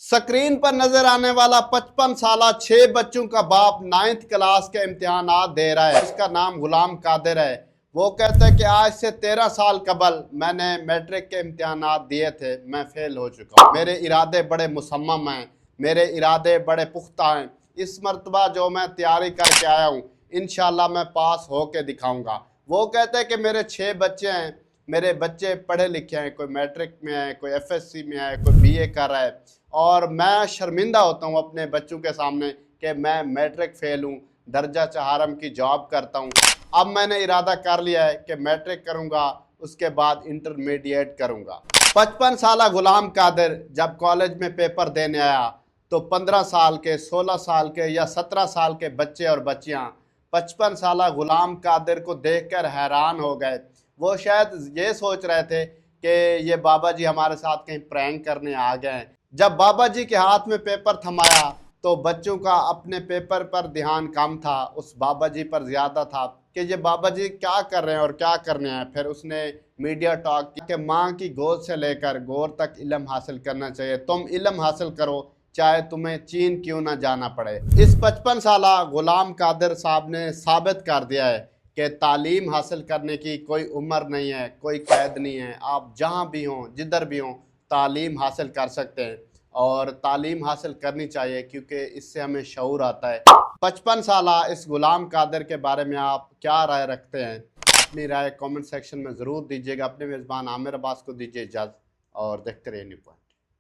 Screen पर नजर आने वाला 55 साला 6 बच्चों का बाप 9th क्लास के इम्तिहानात दे रहा है। इसका नाम गुलाम कादिर है। वो कहता है कि आज से 13 साल कबल मैंने मैट्रिक के इम्तिहानात दिए थे, मैं फेल हो चुका हूँ। मेरे इरादे बड़े मुसम्मम हैं, मेरे इरादे बड़े पुख्ता हैं। इस मरतबा जो मैं तैयारी करके आया हूँ, इंशाल्लाह मैं पास हो के दिखाऊँगा। वो कहते हैं कि मेरे 6 बच्चे हैं, मेरे बच्चे पढ़े लिखे हैं, कोई मैट्रिक में है, कोई FSC में है, कोई BA कर रहा है, और मैं शर्मिंदा होता हूँ अपने बच्चों के सामने कि मैं मैट्रिक फेल हूँ, दर्जा चहारम की जॉब करता हूँ। अब मैंने इरादा कर लिया है कि मैट्रिक करूँगा, उसके बाद इंटरमीडिएट करूँगा। 55 साला गुलाम कादिर जब कॉलेज में पेपर देने आया तो 15 साल के, 16 साल के या 17 साल के बच्चे और बच्चियाँ 55 साला गुलाम कादिर को देखकर हैरान हो गए। वो शायद ये सोच रहे थे कि ये बाबा जी हमारे साथ कहीं प्रैंक करने आ गए हैं। जब बाबा जी के हाथ में पेपर थमाया तो बच्चों का अपने पेपर पर ध्यान कम था, उस बाबा जी पर ज़्यादा था कि ये बाबा जी क्या कर रहे हैं और क्या करने हैं। फिर उसने मीडिया टॉक किया कि माँ की गोद से लेकर गोर तक इल्म हासिल करना चाहिए। तुम इल्म हासिल करो, चाहे तुम्हें चीन क्यों ना जाना पड़े। इस 55 साला गुलाम कादिर साहब ने साबित कर दिया है कि तालीम हासिल करने की कोई उम्र नहीं है, कोई कैद नहीं है। आप जहाँ भी हों, जिधर भी हों, तालीम हासिल कर सकते हैं और तालीम हासिल करनी चाहिए, क्योंकि इससे हमें शऊर आता है। 55 साला इस गुलाम कादिर के बारे में आप क्या राय रखते हैं? अपनी राय कमेंट सेक्शन में ज़रूर दीजिएगा। अपने मेज़बान आमिर अब्बास को दीजिए इजाज़त और देखते रहिए न्यू पॉइंट।